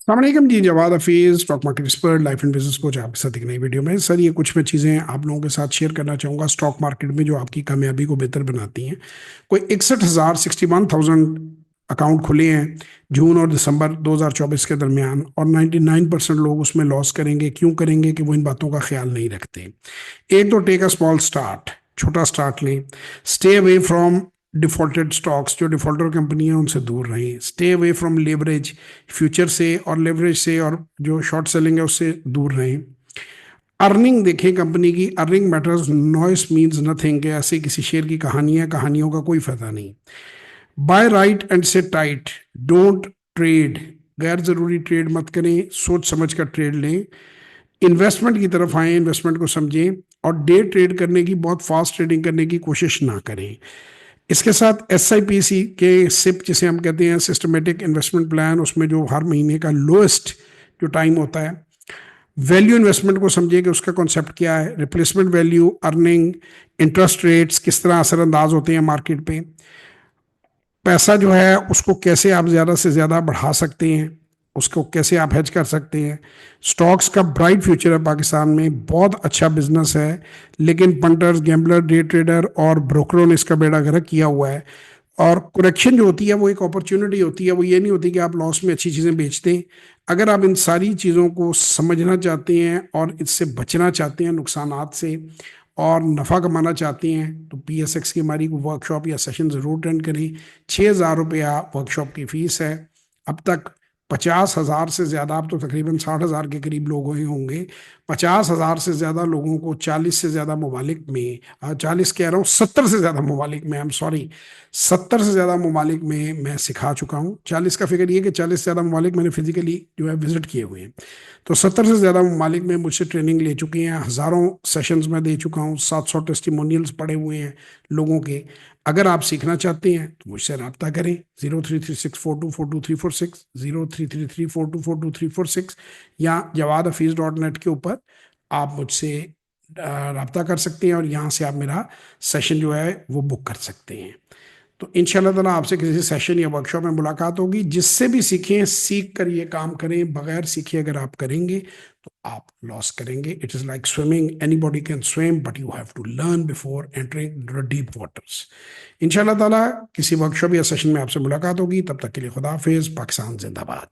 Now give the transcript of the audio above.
अस्सलाम जी, Jawad Hafeez, stock market expert, life and business coach, आपके साथ एक नई वीडियो में। सर, ये कुछ मैं चीज़ें आप लोगों के साथ शेयर करना चाहूँगा स्टॉक मार्केट में जो आपकी कामयाबी को बेहतर बनाती हैं। कोई 61,000 अकाउंट खुले हैं जून और दिसंबर 2024 के दरमियान, और 99% लोग उसमें लॉस करेंगे। क्यों करेंगे? कि वो इन बातों का ख्याल नहीं रखते। एक तो टेक अ स्मॉल स्टार्ट, छोटा स्टार्ट लें। Stay away from defaulted stocks, जो डिफॉल्टर कंपनियां उनसे दूर रहें। Stay away from leverage, future से और लेवरेज से और जो शॉर्ट सेलिंग है उससे दूर रहें। अर्निंग देखें कंपनी की, earning matters, noise means nothing. ऐसे किसी शेयर की कहानी है, कहानियों का कोई फायदा नहीं। बाय राइट एंड से टाइट, डोंट ट्रेड। गैर जरूरी ट्रेड मत करें, सोच समझ कर ट्रेड लें। इन्वेस्टमेंट की तरफ आए, इन्वेस्टमेंट को समझें। और डे ट्रेड करने की, बहुत फास्ट ट्रेडिंग करने की कोशिश ना करें। इसके साथ SIPC के सिप जिसे हम कहते हैं, सिस्टमेटिक इन्वेस्टमेंट प्लान, उसमें जो हर महीने का लोएस्ट जो टाइम होता है, वैल्यू इन्वेस्टमेंट को समझिए कि उसका कॉन्सेप्ट क्या है। Replacement value, earning, interest rates किस तरह असरअंदाज होते हैं मार्केट पे। पैसा जो है उसको कैसे आप ज़्यादा से ज़्यादा बढ़ा सकते हैं, उसको कैसे आप हेज कर सकते हैं। स्टॉक्स का ब्राइट फ्यूचर है पाकिस्तान में, बहुत अच्छा बिजनेस है। लेकिन पंटर्स, गैम्बलर, डे ट्रेडर और ब्रोकरों ने इसका बेड़ा गर्क किया हुआ है। और करेक्शन जो होती है वो एक अपॉर्चुनिटी होती है, वो ये नहीं होती कि आप लॉस में अच्छी चीज़ें बेच दें। अगर आप इन सारी चीज़ों को समझना चाहते हैं और इससे बचना चाहते हैं, नुकसानात से, और नफ़ा कमाना चाहते हैं, तो PSX की हमारी वर्कशॉप या सेशन ज़रूर अटेंड करें। 6,000 रुपया वर्कशॉप की फ़ीस है। अब तक 50,000 से ज़्यादा, अब तो तकरीबन 60,000 के करीब लोग हुए होंगे। 50,000 से ज़्यादा लोगों को 40 से ज़्यादा ममालिक में, 40 कह रहा हूँ, 70 से ज़्यादा ममालिक में, आई एम सॉरी, 70 से ज़्यादा ममालिक में मैं सिखा चुका हूँ। 40 का फिगर ये कि 40 से ज़्यादा ममालिक मैंने फिजिकली जो है विजिट किए हुए हैं। तो 70 से ज़्यादा ममालिक में मुझसे ट्रेनिंग ले चुके हैं, हज़ारों सेशंस में दे चुका हूँ, 700 टेस्टिमोनियल्स पड़े हुए हैं लोगों के। अगर आप सीखना चाहते हैं तो मुझसे रब्ता करें। 0336424236, 0333424236, या JawadHafiz.net के ऊपर आप मुझसे रब्ता कर सकते हैं, और यहाँ से आप मेरा सेशन जो है वो बुक कर सकते हैं। तो इंशाल्लाह ताला आपसे किसी सेशन या वर्कशॉप में मुलाकात होगी। जिससे भी सीखें, सीख कर ये काम करें। बगैर सीखे अगर आप करेंगे तो आप लॉस करेंगे। It is like swimming, anybody can swim but you have to learn before entering deep waters. इंशाल्लाह ताला किसी वर्कशॉप या सेशन में आपसे मुलाकात होगी। तब तक के लिए खुदा हाफिज़। पाकिस्तान जिंदाबाद।